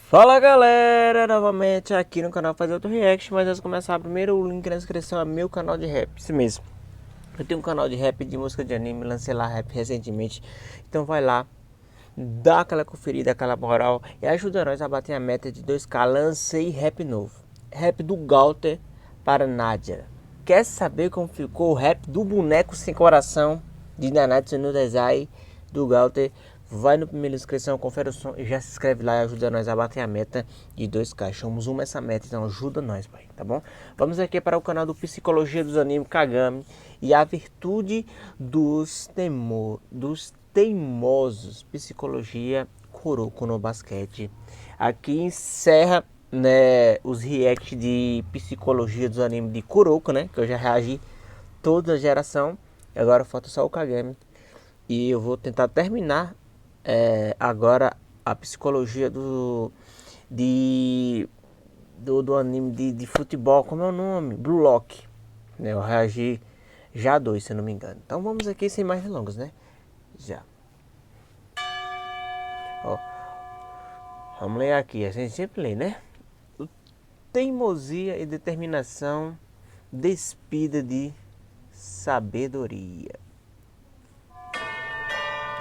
Fala galera, novamente aqui no canal fazer outro react, mas antes de começar, primeiro o link na descrição é meu canal de rap, isso mesmo. Eu tenho um canal de rap, de música de anime, lancei lá rap recentemente, então vai lá, dá aquela conferida, aquela moral e ajuda nós a bater a meta de 2K. Lancei rap novo, rap do Galter para Nádia. Quer saber como ficou o rap do boneco sem coração de Nanatsu no Dezai do Galter? Vai no primeiro inscrição, confere o som e já se inscreve lá e ajuda nós a bater a meta de 2K. Chamamos uma essa meta, então ajuda nós, pai, tá bom? Vamos aqui para o canal do Psicologia dos Animes Kagami e a virtude dos teimosos. Psicologia Kuroko no Basquete. Aqui encerra, né, os react de Psicologia dos Animes de Kuroko, né? Que eu já reagi toda a geração. Agora falta só o Kagami. E eu vou tentar terminar agora a psicologia do anime de futebol, como é o nome? Blue Lock, né? Eu reagi já a 2, se eu não me engano. Então vamos aqui sem mais delongas, né? Já. Ó, vamos ler aqui, a gente sempre lê, né? Teimosia e determinação despida de sabedoria.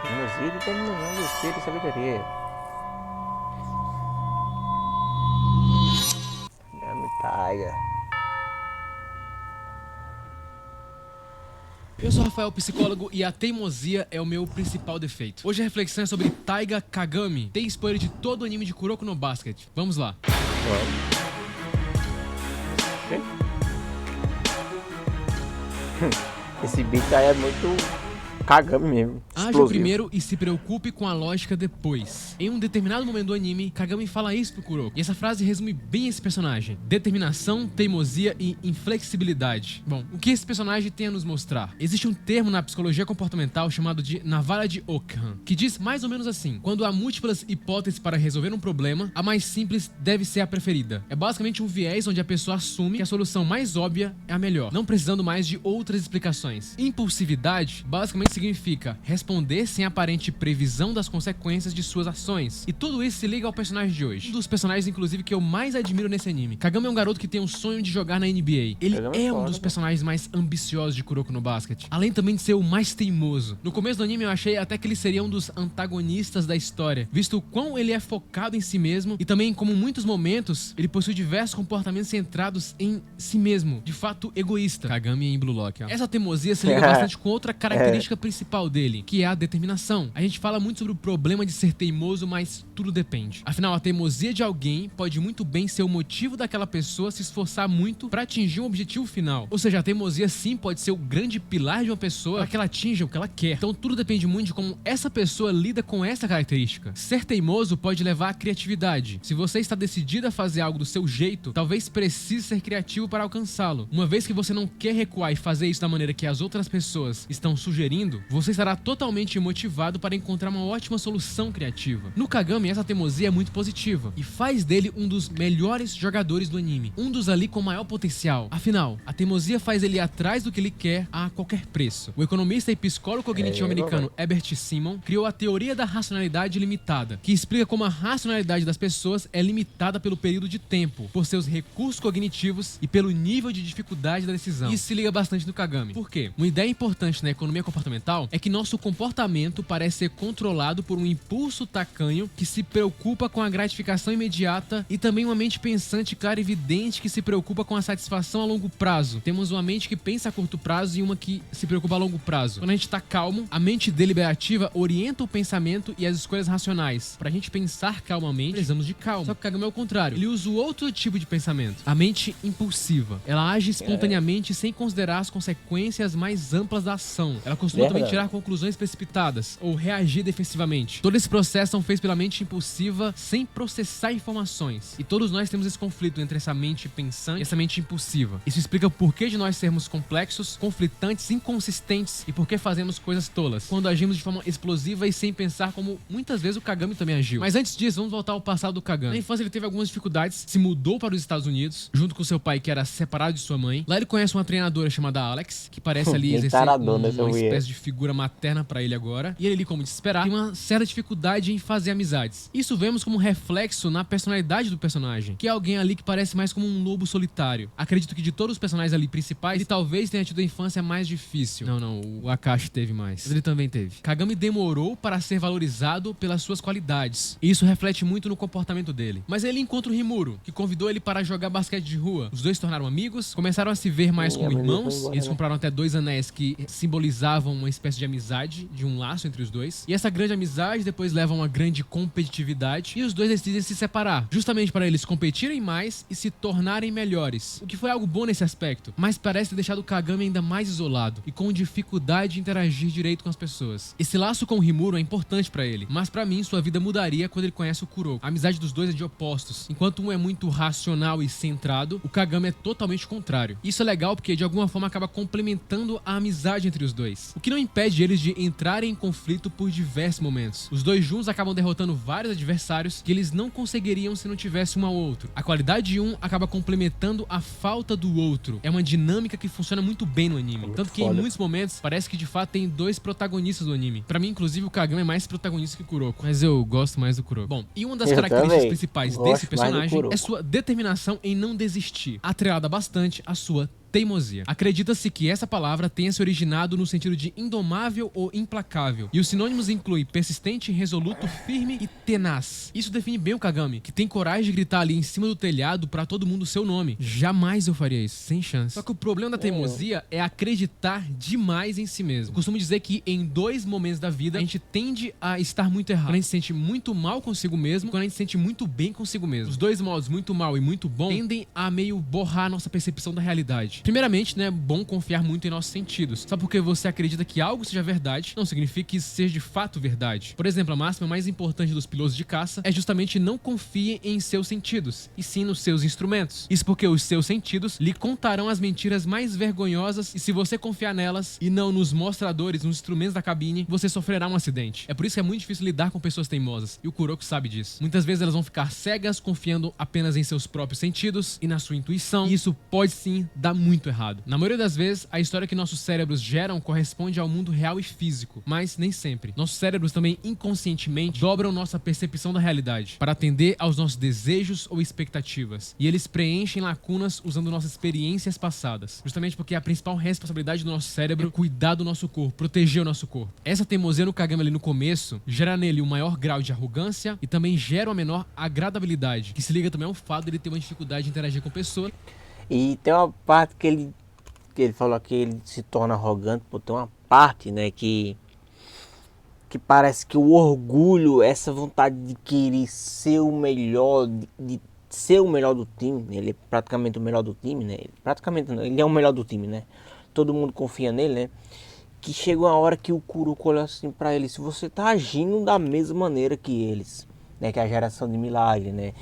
Teimosia e determinação despida de sabedoria. Yami Taiga. Eu sou Rafael, psicólogo, e a teimosia é o meu principal defeito. Hoje a reflexão é sobre Taiga Kagami. Tem spoiler de todo o anime de Kuroko no Basket. Vamos lá. Esse beat aí é muito Kagami mesmo. Haja primeiro e se preocupe com a lógica depois. Em um determinado momento do anime, Kagami fala isso pro Kuroko. E essa frase resume bem esse personagem. Determinação, teimosia e inflexibilidade. Bom, o que esse personagem tem a nos mostrar? Existe um termo na psicologia comportamental chamado de navalha de Ockham, que diz mais ou menos assim: quando há múltiplas hipóteses para resolver um problema, a mais simples deve ser a preferida. É basicamente um viés onde a pessoa assume que a solução mais óbvia é a melhor, não precisando mais de outras explicações. Impulsividade basicamente significa responder sem aparente previsão das consequências de suas ações. E tudo isso se liga ao personagem de hoje. Um dos personagens, inclusive, que eu mais admiro nesse anime. Kagami é um garoto que tem um sonho de jogar na NBA. Ele é um dos personagens mais ambiciosos de Kuroko no Basket, além também de ser o mais teimoso. No começo do anime eu achei até que ele seria um dos antagonistas da história, visto o quão ele é focado em si mesmo e também como em muitos momentos ele possui diversos comportamentos centrados em si mesmo, de fato egoísta. Kagami em Blue Lock, ó. Essa teimosia se liga bastante com outra característica principal dele, que é a determinação. A gente fala muito sobre o problema de ser teimoso, mas tudo depende. Afinal, a teimosia de alguém pode muito bem ser o motivo daquela pessoa se esforçar muito para atingir um objetivo final. Ou seja, a teimosia sim pode ser o grande pilar de uma pessoa para que ela atinja o que ela quer. Então tudo depende muito de como essa pessoa lida com essa característica. Ser teimoso pode levar à criatividade. Se você está decidido a fazer algo do seu jeito, talvez precise ser criativo para alcançá-lo. Uma vez que você não quer recuar e fazer isso da maneira que as outras pessoas estão sugerindo, você estará totalmente motivado para encontrar uma ótima solução criativa. No Kagami, essa teimosia é muito positiva e faz dele um dos melhores jogadores do anime, um dos ali com maior potencial. Afinal, a teimosia faz ele ir atrás do que ele quer a qualquer preço. O economista e psicólogo cognitivo americano Herbert Simon criou a teoria da racionalidade limitada, que explica como a racionalidade das pessoas é limitada pelo período de tempo, por seus recursos cognitivos e pelo nível de dificuldade da decisão. Isso se liga bastante no Kagami. Por quê? Uma ideia importante na economia comportamental é que nosso comportamento parece ser controlado por um impulso tacanho que se preocupa com a gratificação imediata e também uma mente pensante clara e evidente que se preocupa com a satisfação a longo prazo. Temos uma mente que pensa a curto prazo e uma que se preocupa a longo prazo. Quando a gente tá calmo, a mente deliberativa orienta o pensamento e as escolhas racionais. Pra gente pensar calmamente, precisamos de calma. Só que o Kagami é o contrário. Ele usa o outro tipo de pensamento, a mente impulsiva. Ela age espontaneamente sem considerar as consequências mais amplas da ação. Ela costuma também tirar conclusões precipitadas ou reagir defensivamente. Todo esse processo são feitos pela mente impulsiva sem processar informações. E todos nós temos esse conflito entre essa mente pensante e essa mente impulsiva. Isso explica o porquê de nós sermos complexos, conflitantes, inconsistentes e por que fazemos coisas tolas, quando agimos de forma explosiva e sem pensar, como muitas vezes o Kagami também agiu. Mas antes disso, vamos voltar ao passado do Kagami. Na infância ele teve algumas dificuldades, se mudou para os Estados Unidos, junto com seu pai que era separado de sua mãe. Lá ele conhece uma treinadora chamada Alex, que parece ali exercer uma espécie de figura materna pra ele agora, e ele, como de se esperar, tem uma certa dificuldade em fazer amizades. Isso vemos como reflexo na personalidade do personagem, que é alguém ali que parece mais como um lobo solitário. Acredito que de todos os personagens ali principais, ele talvez tenha tido a infância mais difícil. Não, o Akashi teve mais. Mas ele também teve. Kagami demorou para ser valorizado pelas suas qualidades. E isso reflete muito no comportamento dele. Mas ele encontra o Rimuro, que convidou ele para jogar basquete de rua. Os dois se tornaram amigos, começaram a se ver mais como irmãos. Eles compraram até 2 anéis que simbolizavam uma espécie de amizade, de um laço entre os dois. E essa grande amizade depois leva a uma grande competitividade. E os dois decidem se separar, justamente para eles competirem mais e se tornarem melhores. O que foi algo bom nesse aspecto, mas parece ter deixado o Kagami ainda mais isolado e com dificuldade de interagir direito com as pessoas. Esse laço com o Rimuro é importante pra ele, mas pra mim sua vida mudaria quando ele conhece o Kuroko. A amizade dos dois é de opostos. Enquanto um é muito racional e centrado, o Kagami é totalmente contrário. Isso é legal porque de alguma forma acaba complementando a amizade entre os dois, o que não impede eles de entrarem em conflito por diversos momentos. Os dois juntos acabam derrotando vários adversários que eles não conseguiriam se não tivesse um ao outro. A qualidade de um acaba complementando a falta do outro. É uma dinâmica que funciona muito bem no anime. Tanto que em muitos momentos parece que de fato tem dois protagonistas do anime. Pra mim, inclusive, o Kagami é mais protagonista que o Kuroko, mas eu gosto mais do Kuroko. Bom, e uma das características principais desse personagem é sua determinação em não desistir, atrelada bastante à sua teimosia. Acredita-se que essa palavra tenha se originado no sentido de indomável ou implacável, e os sinônimos incluem persistente, resoluto, firme e tenaz. Isso define bem o Kagami, que tem coragem de gritar ali em cima do telhado pra todo mundo o seu nome. Jamais eu faria isso, sem chance. Só que o problema da teimosia é acreditar demais em si mesmo. Eu costumo dizer que em 2 momentos da vida a gente tende a estar muito errado. Quando a gente se sente muito mal consigo mesmo, quando a gente se sente muito bem consigo mesmo. Os 2 modos, muito mal e muito bom, tendem a meio borrar nossa percepção da realidade. Primeiramente, né, é bom confiar muito em nossos sentidos. Só porque você acredita que algo seja verdade, não significa que isso seja de fato verdade. Por exemplo, a máxima mais importante dos pilotos de caça é justamente não confie em seus sentidos, e sim nos seus instrumentos. Isso porque os seus sentidos lhe contarão as mentiras mais vergonhosas, e se você confiar nelas e não nos mostradores, nos instrumentos da cabine, você sofrerá um acidente. É por isso que é muito difícil lidar com pessoas teimosas, e o Kuroko sabe disso. Muitas vezes elas vão ficar cegas, confiando apenas em seus próprios sentidos e na sua intuição, e isso pode sim dar muito errado. Na maioria das vezes, a história que nossos cérebros geram corresponde ao mundo real e físico, mas nem sempre. Nossos cérebros também inconscientemente dobram nossa percepção da realidade para atender aos nossos desejos ou expectativas, e eles preenchem lacunas usando nossas experiências passadas, justamente porque a principal responsabilidade do nosso cérebro é cuidar do nosso corpo, proteger o nosso corpo. Essa teimosia no Kagami ali no começo gera nele um maior grau de arrogância e também gera uma menor agradabilidade, que se liga também ao fato de ele ter uma dificuldade de interagir com pessoas. E tem uma parte que ele falou que ele se torna arrogante, pô, tem uma parte, né, que parece que o orgulho, essa vontade de querer ser o melhor, de ser o melhor do time, ele é praticamente o melhor do time, né, praticamente não, ele é o melhor do time, né, todo mundo confia nele, né, que chega uma hora que o Kuroko olha assim pra ele, se você tá agindo da mesma maneira que eles, né, que é a geração de milagre, né,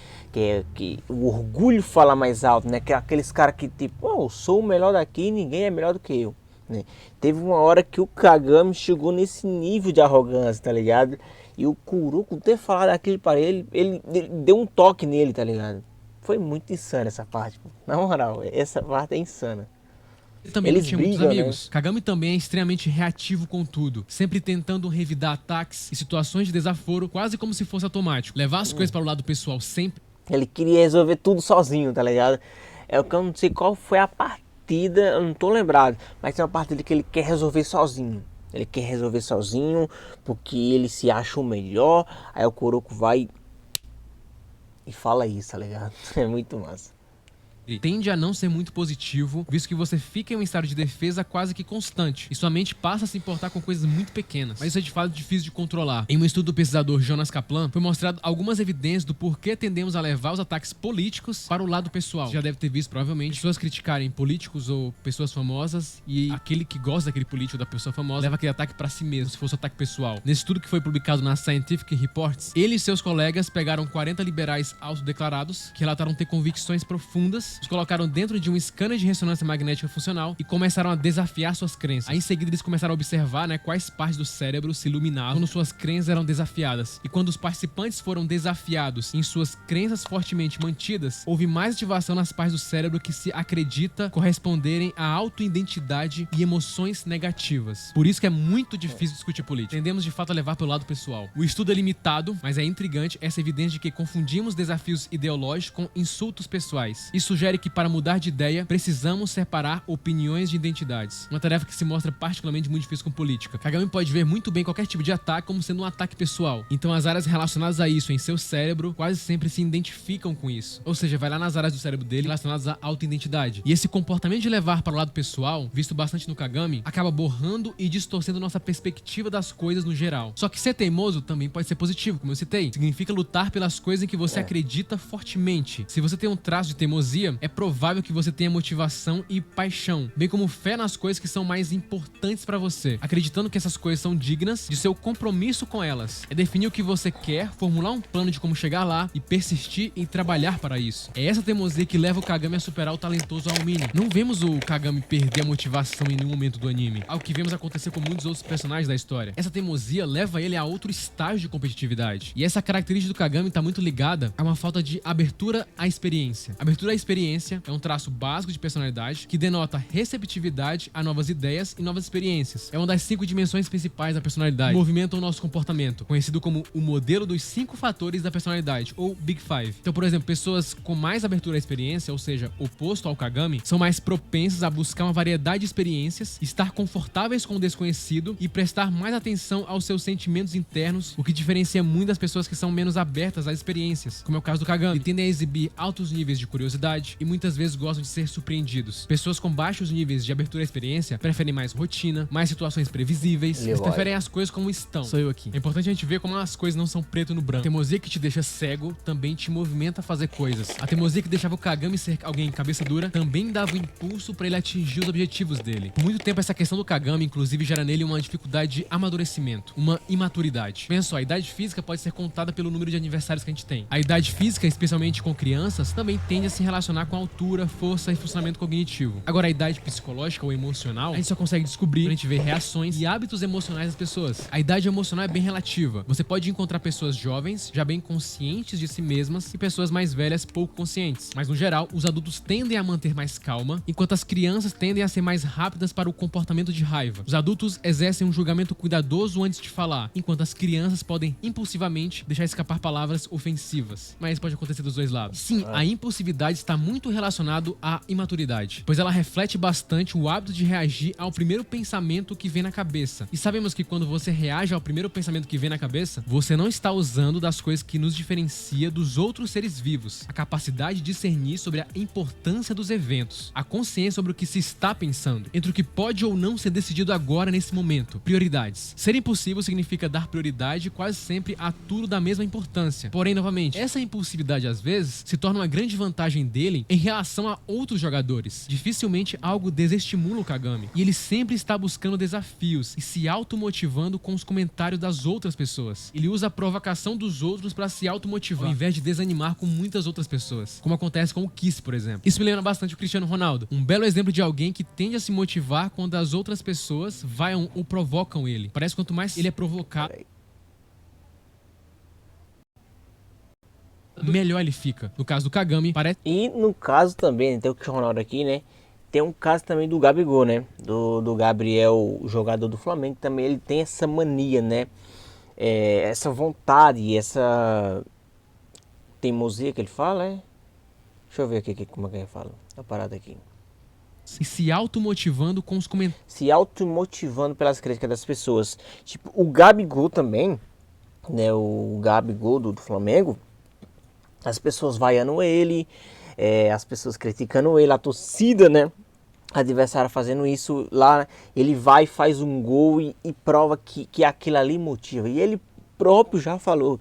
que o orgulho fala mais alto, né, que é aqueles caras que tipo, oh, eu sou o melhor daqui e ninguém é melhor do que eu, né. Teve uma hora que o Kagami chegou nesse nível de arrogância, tá ligado, e o Kuroko ter falado aquilo para ele deu um toque nele, tá ligado. Foi muito insano essa parte, pô. Na moral, essa parte é insana. Ele também não tinha muitos amigos. Né? Kagami também é extremamente reativo com tudo, sempre tentando revidar ataques e situações de desaforo, quase como se fosse automático. Levar as coisas para o lado pessoal sempre. Ele queria resolver tudo sozinho, tá ligado? É o que eu não sei qual foi a partida, eu não tô lembrado, mas tem uma partida que ele quer resolver sozinho. Ele quer resolver sozinho porque ele se acha o melhor. Aí o Kuroko vai e fala isso, tá ligado? É muito massa. Tende a não ser muito positivo, visto que você fica em um estado de defesa quase que constante, e sua mente passa a se importar com coisas muito pequenas, mas isso é de fato difícil de controlar. Em um estudo do pesquisador Jonas Kaplan, foi mostrado algumas evidências do porquê tendemos a levar os ataques políticos para o lado pessoal. Você já deve ter visto, provavelmente, pessoas criticarem políticos ou pessoas famosas, e aquele que gosta daquele político ou da pessoa famosa leva aquele ataque para si mesmo, se fosse um ataque pessoal. Nesse estudo que foi publicado na Scientific Reports, ele e seus colegas pegaram 40 liberais autodeclarados, que relataram ter convicções profundas Os colocaram dentro de um scanner de ressonância magnética funcional e começaram a desafiar suas crenças. Aí em seguida eles começaram a observar, né, quais partes do cérebro se iluminavam quando suas crenças eram desafiadas. E quando os participantes foram desafiados em suas crenças fortemente mantidas, houve mais ativação nas partes do cérebro que se acredita corresponderem à autoidentidade e emoções negativas. Por isso que é muito difícil discutir política. Tendemos de fato a levar pelo lado pessoal. O estudo é limitado, mas é intrigante essa evidência de que confundimos desafios ideológicos com insultos pessoais. Isso sugere que para mudar de ideia, precisamos separar opiniões de identidades. Uma tarefa que se mostra particularmente muito difícil com política. Kagami pode ver muito bem qualquer tipo de ataque como sendo um ataque pessoal. Então as áreas relacionadas a isso em seu cérebro quase sempre se identificam com isso. Ou seja, vai lá nas áreas do cérebro dele relacionadas à autoidentidade. E esse comportamento de levar para o lado pessoal, visto bastante no Kagami, acaba borrando e distorcendo nossa perspectiva das coisas no geral. Só que ser teimoso também pode ser positivo, como eu citei. Significa lutar pelas coisas em que você acredita fortemente. Se você tem um traço de teimosia, é provável que você tenha motivação e paixão, bem como fé nas coisas que são mais importantes para você, acreditando que essas coisas são dignas de seu compromisso com elas. É definir o que você quer, formular um plano de como chegar lá e persistir em trabalhar para isso. É essa teimosia que leva o Kagami a superar o talentoso Aomini. Não vemos o Kagami perder a motivação em nenhum momento do anime, algo que vemos acontecer com muitos outros personagens da história. Essa teimosia leva ele a outro estágio de competitividade. E essa característica do Kagami está muito ligada a uma falta de abertura à experiência. Abertura à experiência é um traço básico de personalidade que denota receptividade a novas ideias e novas experiências. É uma das 5 dimensões principais da personalidade, que movimentam o nosso comportamento, conhecido como o modelo dos 5 fatores da personalidade, ou Big Five. Então, por exemplo, pessoas com mais abertura à experiência, ou seja, oposto ao Kagami, são mais propensas a buscar uma variedade de experiências, estar confortáveis com o desconhecido e prestar mais atenção aos seus sentimentos internos, o que diferencia muito das pessoas que são menos abertas às experiências, como é o caso do Kagami. Ele tendem a exibir altos níveis de curiosidade e muitas vezes gostam de ser surpreendidos. Pessoas com baixos níveis de abertura à experiência preferem mais rotina, mais situações previsíveis, eles preferem as coisas como estão. Sou eu aqui. É importante a gente ver como as coisas não são preto no branco. A teimosia que te deixa cego também te movimenta a fazer coisas. A teimosia que deixava o Kagami ser alguém cabeça dura também dava um impulso para ele atingir os objetivos dele. Por muito tempo essa questão do Kagami inclusive gera nele uma dificuldade de amadurecimento, uma imaturidade. Pensa só, a idade física pode ser contada pelo número de aniversários que a gente tem. A idade física, especialmente com crianças, também tende a se relacionar com a altura, força e funcionamento cognitivo. Agora, a idade psicológica ou emocional, a gente só consegue descobrir quando a gente vê reações e hábitos emocionais das pessoas. A idade emocional é bem relativa. Você pode encontrar pessoas jovens, já bem conscientes de si mesmas, e pessoas mais velhas, pouco conscientes. Mas, no geral, os adultos tendem a manter mais calma, enquanto as crianças tendem a ser mais rápidas para o comportamento de raiva. Os adultos exercem um julgamento cuidadoso antes de falar, enquanto as crianças podem impulsivamente deixar escapar palavras ofensivas. Mas pode acontecer dos dois lados. Sim, a impulsividade está muito relacionado à imaturidade, pois ela reflete bastante o hábito de reagir ao primeiro pensamento que vem na cabeça. E sabemos que quando você reage ao primeiro pensamento que vem na cabeça, você não está usando das coisas que nos diferencia dos outros seres vivos. A capacidade de discernir sobre a importância dos eventos, a consciência sobre o que se está pensando, entre o que pode ou não ser decidido agora nesse momento. Prioridades. Ser impulsivo significa dar prioridade quase sempre a tudo da mesma importância. Porém, novamente, essa impulsividade às vezes se torna uma grande vantagem dele em relação a outros jogadores. Dificilmente algo desestimula o Kagami, e ele sempre está buscando desafios e se automotivando com os comentários das outras pessoas. Ele usa a provocação dos outros para se automotivar, ao invés de desanimar com muitas outras pessoas, como acontece com o Kiss, por exemplo. Isso me lembra bastante o Cristiano Ronaldo, um belo exemplo de alguém que tende a se motivar quando as outras pessoas vaiam ou provocam ele. Parece que quanto mais ele é provocado, melhor ele fica. No caso do Kagami, parece... E no caso também, tem o Cristiano Ronaldo aqui, né? Tem um caso também do Gabigol, né? Do Gabriel, o jogador do Flamengo, também ele tem essa mania, né? Essa vontade, essa teimosia que ele fala, é? Deixa eu ver aqui como é que ele fala. A parada aqui. E se automotivando com os comentários. Se automotivando pelas críticas das pessoas. Tipo, o Gabigol também, né? O Gabigol do Flamengo, as pessoas vaiando ele, as pessoas criticando ele, a torcida, né? Adversário fazendo isso lá, ele vai, faz um gol e prova que aquilo ali motiva. E ele próprio já falou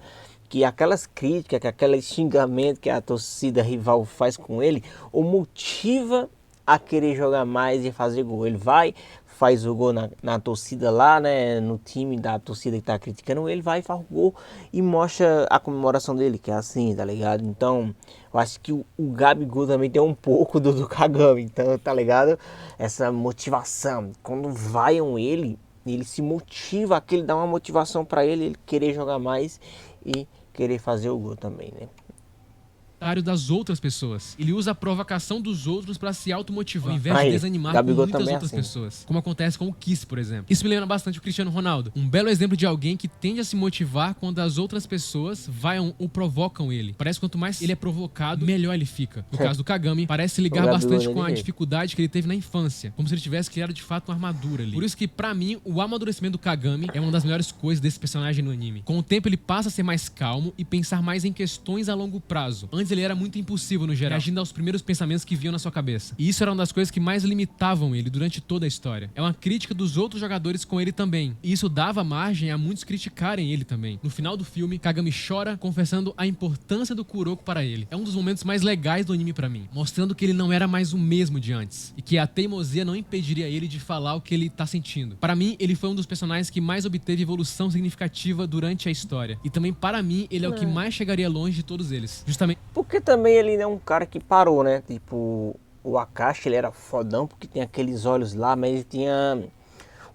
que aquelas críticas, que aquele xingamento que a torcida rival faz com ele, o motiva a querer jogar mais e fazer gol. Ele vai, faz o gol na torcida lá, né? No time da torcida que tá criticando, ele vai, faz o gol e mostra a comemoração dele, que é assim, tá ligado? Então, eu acho que o Gabigol também tem um pouco do Kagami, então, tá ligado? Essa motivação. Quando vaiam ele se motiva, aquele dá uma motivação para ele querer jogar mais e querer fazer o gol também, né? Das outras pessoas. Ele usa a provocação dos outros pra se automotivar, ao invés de Aí, desanimar com Gabigol muitas também é outras assim. pessoas, como acontece com o Kiss, por exemplo. Isso me lembra bastante o Cristiano Ronaldo, um belo exemplo de alguém que tende a se motivar quando as outras pessoas vaiam ou provocam ele. Parece que quanto mais ele é provocado, melhor ele fica. No caso do Kagami, parece se ligar bastante com a dificuldade que ele teve na infância, como se ele tivesse criado de fato uma armadura ali. Por isso que, pra mim, o amadurecimento do Kagami é uma das melhores coisas desse personagem no anime. Com o tempo, ele passa a ser mais calmo e pensar mais em questões a longo prazo. Antes, ele era muito impulsivo no geral, reagindo aos primeiros pensamentos que vinham na sua cabeça. E isso era uma das coisas que mais limitavam ele durante toda a história. É uma crítica dos outros jogadores com ele também. E isso dava margem a muitos criticarem ele também. No final do filme, Kagami chora, confessando a importância do Kuroko para ele. É um dos momentos mais legais do anime pra mim, mostrando que ele não era mais o mesmo de antes. E que a teimosia não impediria ele de falar o que ele tá sentindo. Para mim, ele foi um dos personagens que mais obteve evolução significativa durante a história. E também, para mim, ele é o que mais chegaria longe de todos eles. Justamente porque também ele é um cara que parou, né? Tipo, o Akashi, ele era fodão porque tem aqueles olhos lá, mas ele tinha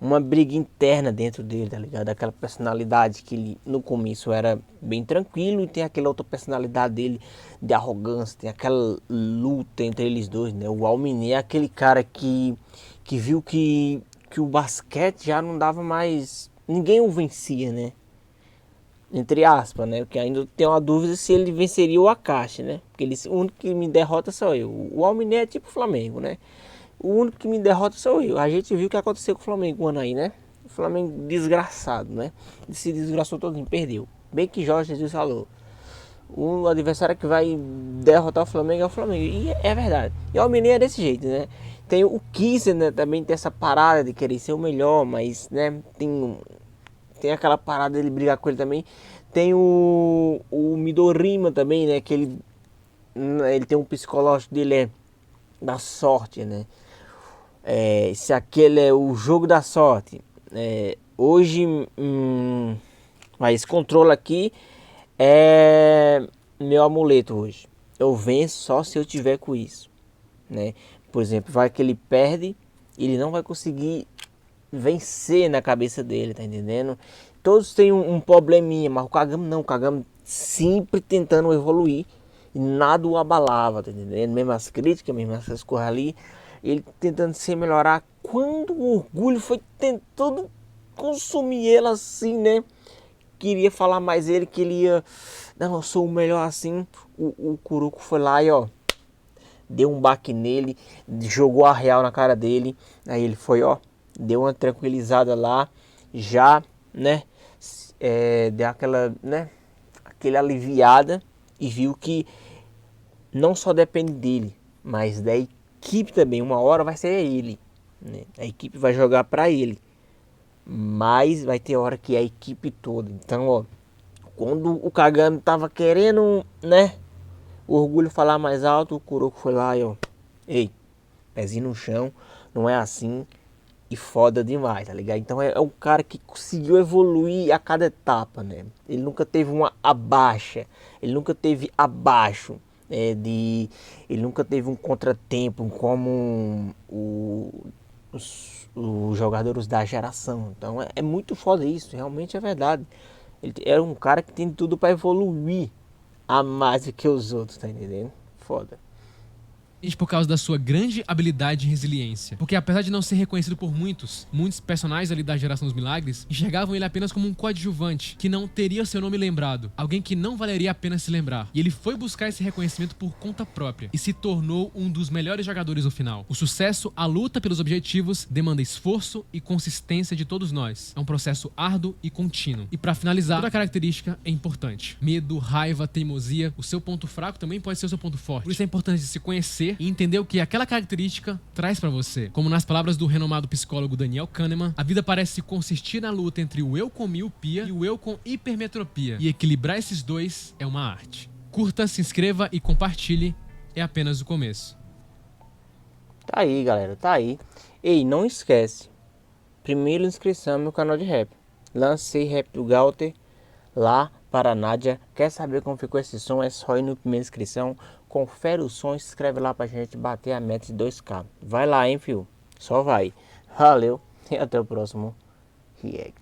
uma briga interna dentro dele, tá ligado? Aquela personalidade que ele no começo era bem tranquilo e tem aquela outra personalidade dele de arrogância, tem aquela luta entre eles dois, né? O Almine é aquele cara que viu que o basquete já não dava mais, ninguém o vencia, né? Entre aspas, né? Porque ainda tem uma dúvida se ele venceria o Akashi, né? Porque o único que me derrota sou eu. O Alminé é tipo o Flamengo, né? O único que me derrota sou eu. A gente viu o que aconteceu com o Flamengo um ano aí, né? O Flamengo desgraçado, né? Ele se desgraçou todinho, perdeu. Bem que Jorge Jesus falou. O adversário que vai derrotar o Flamengo é o Flamengo. E é verdade. E o Alminé é desse jeito, né? Tem o Kisser, né? Também tem essa parada de querer ser o melhor, mas, né? Tem aquela parada dele brigar com ele também. Tem o Midorima também, né? Que ele tem um psicológico dele é da sorte, né? Se aquele é o jogo da sorte. Hoje, mas esse controle aqui é meu amuleto hoje. Eu venço só se eu tiver com isso, né? Por exemplo, vai que ele perde, ele não vai conseguir vencer na cabeça dele, tá entendendo? Todos têm um probleminha, mas o Kagami não, o Kagami sempre tentando evoluir e nada o abalava, tá entendendo? Mesmo as críticas, mesmo essas coisas ali, ele tentando se melhorar. Quando o orgulho foi tentando consumir ele assim, né? Queria falar mais ele, que ele ia, não, eu sou o melhor assim. O Kuroko foi lá e ó, deu um baque nele, jogou a real na cara dele. Aí ele foi, ó, deu uma tranquilizada lá, já, né, deu aquela, né, aquele aliviada e viu que não só depende dele, mas da equipe também. Uma hora vai ser ele, né? A equipe vai jogar para ele, mas vai ter hora que é a equipe toda. Então, ó, quando o Kagami tava querendo, né, o orgulho falar mais alto, o Kuroko foi lá e ó, ei, pezinho no chão, não é assim. E foda demais, tá ligado? Então é um cara que conseguiu evoluir a cada etapa, né? Ele nunca teve uma abaixa, ele nunca teve abaixo, ele nunca teve um contratempo como os jogadores da geração. Então é muito foda isso, realmente é verdade. Ele era um cara que tem tudo para evoluir a mais do que os outros, tá entendendo? Foda. Por causa da sua grande habilidade e resiliência. Porque apesar de não ser reconhecido por muitos personagens ali da Geração dos Milagres enxergavam ele apenas como um coadjuvante, que não teria seu nome lembrado, alguém que não valeria a pena se lembrar. E ele foi buscar esse reconhecimento por conta própria e se tornou um dos melhores jogadores no final. O sucesso, a luta pelos objetivos, demanda esforço e consistência de todos nós. É um processo árduo e contínuo. E pra finalizar, toda característica é importante. Medo, raiva, teimosia, o seu ponto fraco também pode ser o seu ponto forte. Por isso é importante se conhecer e entender o que aquela característica traz pra você. Como nas palavras do renomado psicólogo Daniel Kahneman, a vida parece consistir na luta entre o eu com miopia e o eu com hipermetropia. E equilibrar esses dois é uma arte. Curta, se inscreva e compartilhe. É apenas o começo. Tá aí, galera, tá aí. Ei, não esquece. Primeira inscrição no meu canal de rap. Lancei rap do Galter lá para a Nádia. Quer saber como ficou esse som? É só ir no primeira inscrição. Confere o som e se inscreve lá pra gente bater a meta de 2K. Vai lá, hein, fio. Só vai. Valeu e até o próximo react.